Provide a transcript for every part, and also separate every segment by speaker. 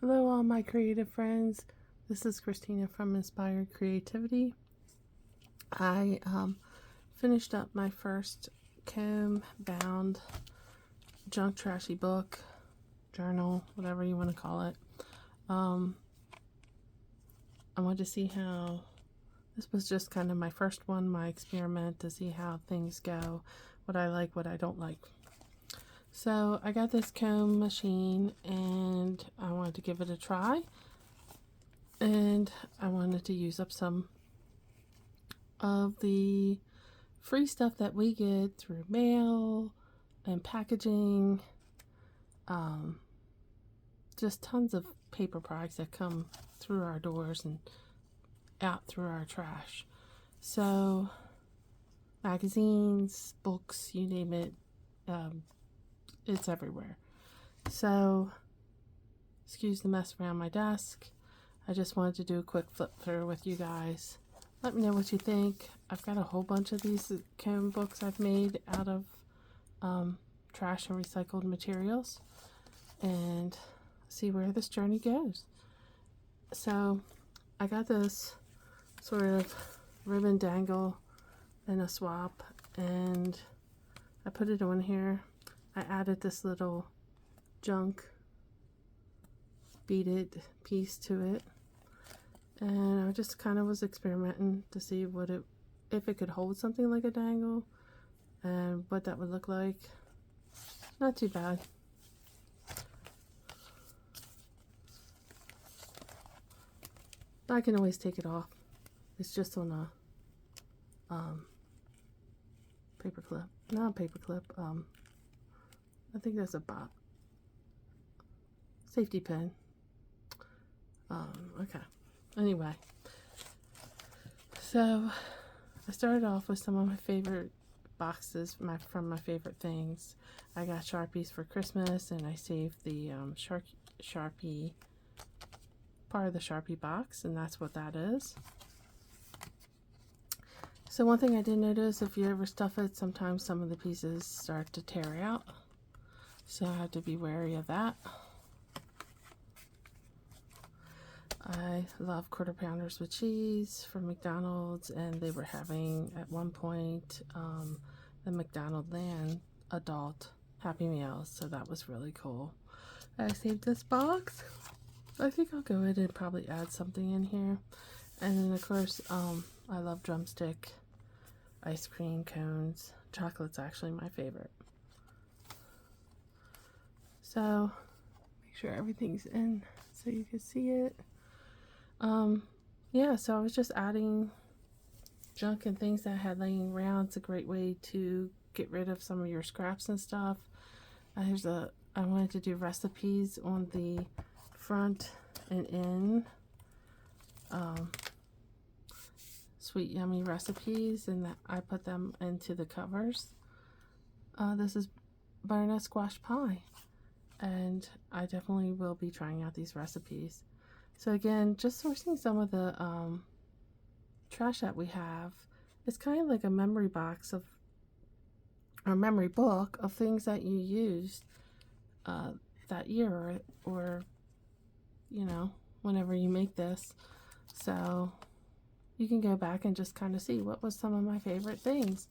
Speaker 1: Hello, all my creative friends. This is Christina from Inspired Creativity. I finished up my first comb bound junk trashy book, journal, whatever you want to call it. I wanted to see how this was just kind of my first one, my experiment to see how things go, what I like, what I don't like. So I got this comb machine and I wanted to give it a try, and I wanted to use up some of the free stuff that we get through mail and packaging, just tons of paper products that come through our doors and out through our trash. So magazines, books, you name it, it's everywhere. So excuse the mess around my desk. I just wanted to do a quick flip through with you guys. Let me know what you think. I've got a whole bunch of these comb books I've made out of trash and recycled materials, and see where this journey goes. So I got this sort of ribbon dangle and a swap, and I put it on here. I added this little junk beaded piece to it, and I just kind of was experimenting to see if it could hold something like a dangle and what that would look like. Not too bad. I can always take it off. It's just on a paper clip. Not a paper clip. I think there's a safety pin. Okay. Anyway, so I started off with some of my favorite boxes from my favorite things. I got Sharpies for Christmas, and I saved the Sharpie part of the Sharpie box, and that's what that is. So one thing I did notice, if you ever stuff it, sometimes some of the pieces start to tear out, so I have to be wary of that. I love Quarter Pounders with cheese from McDonald's, and they were having at one point the McDonald's Land adult Happy Meals, so that was really cool. I saved this box. I think I'll go ahead and probably add something in here. And then of course I love drumstick ice cream cones. Chocolate's actually my favorite. So make sure everything's in so you can see it. Yeah, so I was just adding junk and things that I had laying around. It's a great way to get rid of some of your scraps and stuff. I wanted to do recipes on the front and in. Sweet yummy recipes, and I put them into the covers. This is butternut squash pie, and I definitely will be trying out these recipes. So again, just sourcing some of the trash that we have. It's kind of like a memory box or memory book of things that you used that year, or you know, whenever you make this. So you can go back and just kind of see what was some of my favorite things.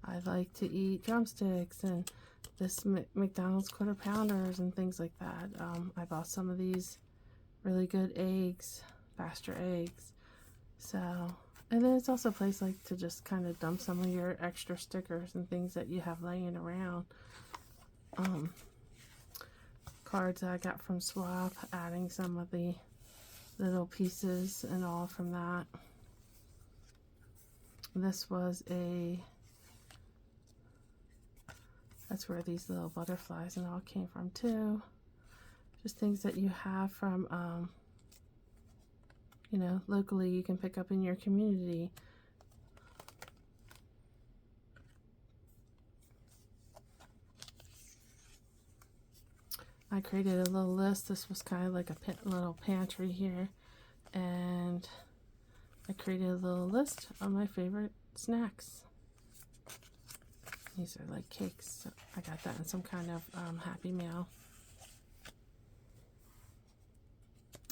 Speaker 1: I like to eat drumsticks and this McDonald's Quarter Pounders and things like that. I bought some of these really good eggs, Pasture eggs. So, and then it's also a place like to just kind of dump some of your extra stickers and things that you have laying around. Cards that I got from Swap, adding some of the little pieces and all from that. This was that's where these little butterflies and all came from too. Just things that you have from, you know, locally you can pick up in your community. I created a little list. This was kind of like a little pantry here, and I created a little list of my favorite snacks. These are like cakes. I got that in some kind of Happy Meal.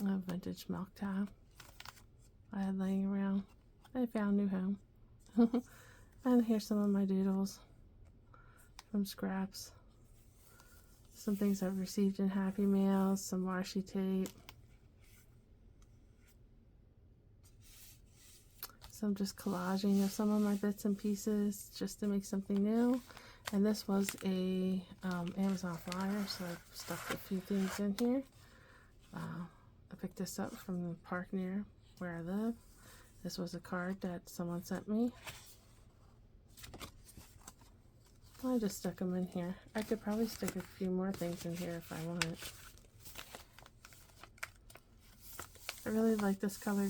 Speaker 1: A vintage milk tab I had laying around. I found a new home. And here's some of my doodles from scraps. Some things I've received in Happy Mails, some washi tape. Some just collaging of some of my bits and pieces just to make something new. And this was a Amazon flyer, so I stuck a few things in here. I picked this up from the park near where I live. This was a card that someone sent me. I just stuck them in here. I could probably stick a few more things in here if I wanted. I really like this color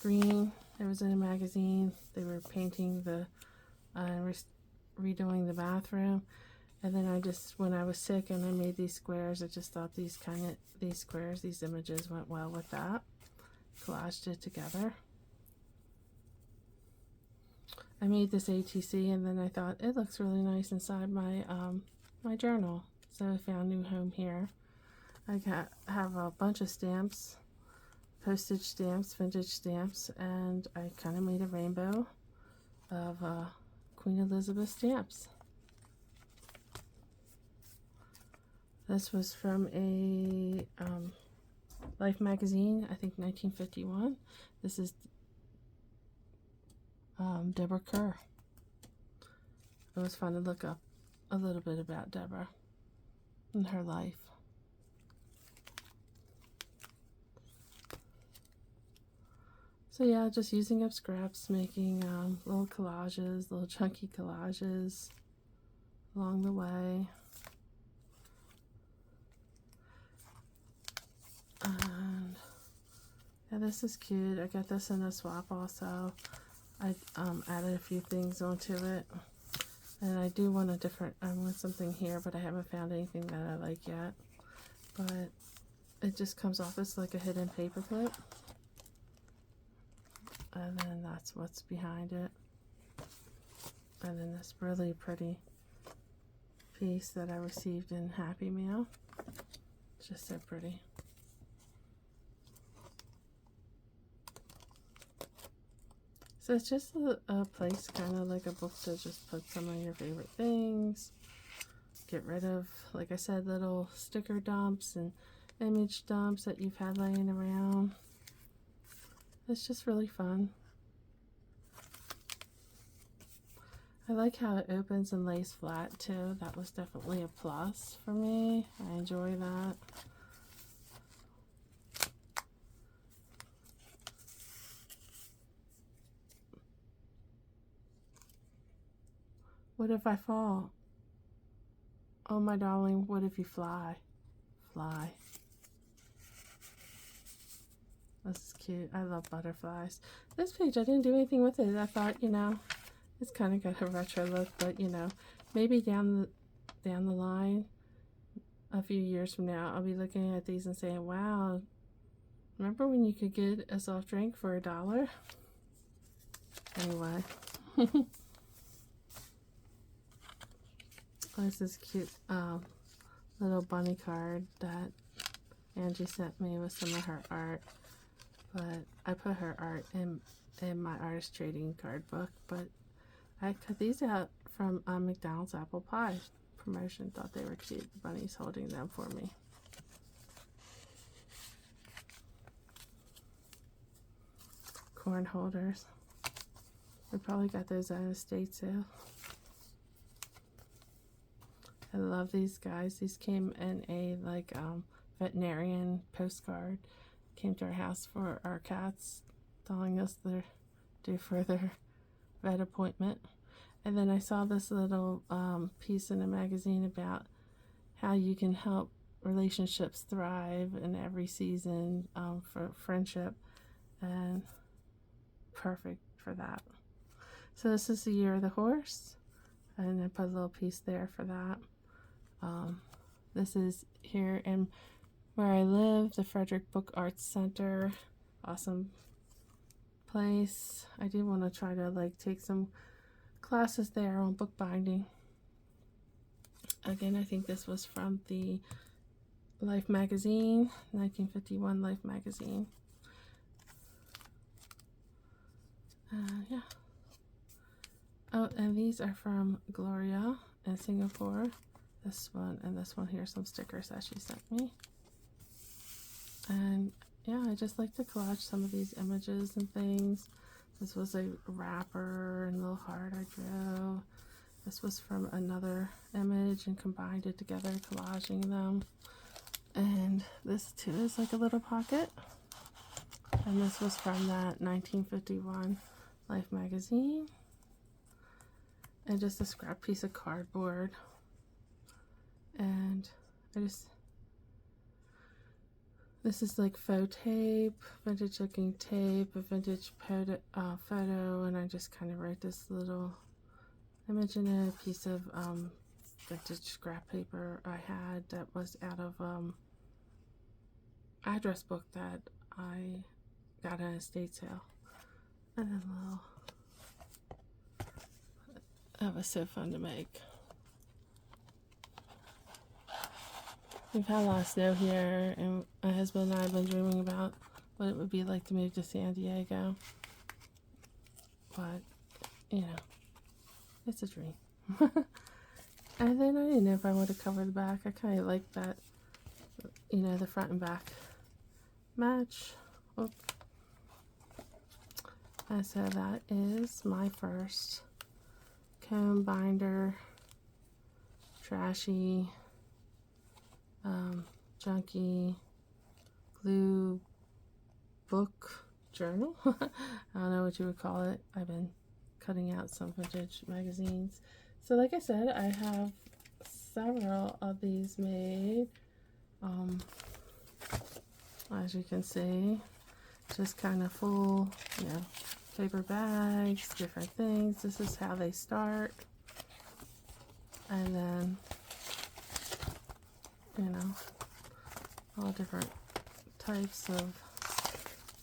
Speaker 1: green. It was in a magazine. They were painting the, redoing the bathroom. And then I just, when I was sick and I made these squares, I just thought these squares, these images went well with that. Collaged it together. I made this ATC and then I thought it looks really nice inside my my journal. So I found a new home here. I have a bunch of stamps, postage stamps, vintage stamps, and I kind of made a rainbow of Queen Elizabeth stamps. This was from a Life magazine, I think 1951. This is Deborah Kerr. It was fun to look up a little bit about Deborah and her life. So yeah, just using up scraps, making little collages, little chunky collages along the way. And yeah, this is cute. I got this in a swap also. I added a few things onto it, and I do want I want something here, but I haven't found anything that I like yet. But it just comes off as like a hidden paper clip, and then that's what's behind it. And then this really pretty piece that I received in Happy Mail. It's just so pretty. So it's just a place, kind of like a book, to just put some of your favorite things. Get rid of, like I said, little sticker dumps and image dumps that you've had laying around. It's just really fun. I like how it opens and lays flat too. That was definitely a plus for me. I enjoy that. What if I fall? Oh, my darling, what if you fly? Fly. This is cute. I love butterflies. This page, I didn't do anything with it. I thought, you know, it's kind of got a retro look, but, you know, maybe down the line, a few years from now, I'll be looking at these and saying, wow, remember when you could get a soft drink for $1? Anyway. This is cute little bunny card that Angie sent me with some of her art, but I put her art in my artist trading card book. But I cut these out from McDonald's apple pie promotion. Thought they were cute. The bunny's holding them for me. Corn holders. I probably got those at an estate sale. I love these guys. These came in a veterinarian postcard. Came to our house for our cats, telling us they're due for their vet appointment. And then I saw this little piece in a magazine about how you can help relationships thrive in every season for friendship, and perfect for that. So this is the year of the horse, and I put a little piece there for that. This is here in where I live, the Frederick Book Arts Center. Awesome place. I do want to try to take some classes there on bookbinding. Again, I think this was from the Life magazine, 1951 Life magazine. Yeah. Oh, and these are from Gloria in Singapore. This one and this one here, some stickers that she sent me. And yeah, I just like to collage some of these images and things. This was a wrapper and little heart I drew. This was from another image and combined it together, collaging them. And this too is like a little pocket. And this was from that 1951 Life magazine. And just a scrap piece of cardboard. And this is like faux tape, vintage looking tape, a vintage photo, and I just kind of write this little image in it, a piece of vintage scrap paper I had that was out of address book that I got at an estate sale. And then that was so fun to make. We've had a lot of snow here, and my husband and I have been dreaming about what it would be like to move to San Diego. But, you know, it's a dream. And then I didn't know if I wanted to cover the back. I kind of like that, you know, the front and back match. Oops. And so that is my first comb binder, trashy, junky glue book journal. I don't know what you would call it. I've been cutting out some vintage magazines. So like I said, I have several of these made. As you can see, just kind of full, you know, paper bags, different things. This is how they start. And then, you know, all different types of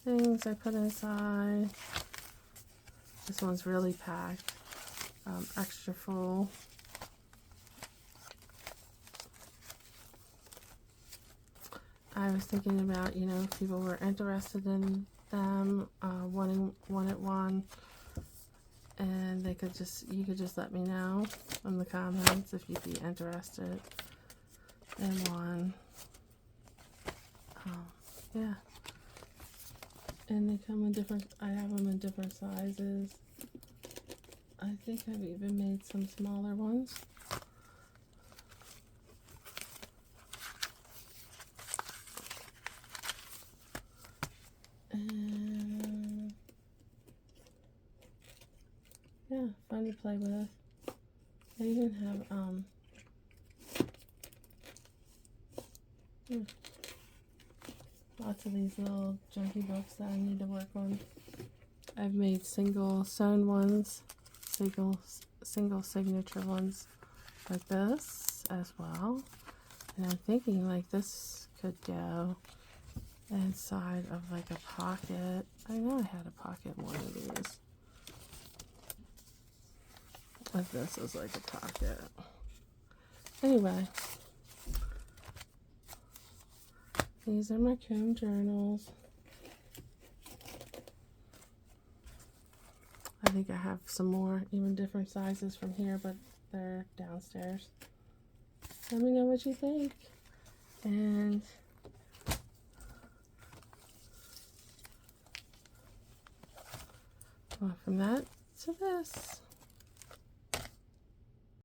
Speaker 1: things I put inside. This one's really packed, extra full. I was thinking about, you know, if people were interested in them, wanted one, and they could just, you could just let me know in the comments if you'd be interested in one. Yeah, and they come in different, I have them in different sizes. I think I've even made some smaller ones. And yeah, fun to play with. I even have lots of these little junky books that I need to work on. I've made single sewn ones, single signature ones like this as well. And I'm thinking like this could go inside of like a pocket. I know I had a pocket in one of these. Like this is like a pocket. Anyway. These are my comb journals. I think I have some more, even different sizes from here, but they're downstairs. Let me know what you think. And well, from that to this.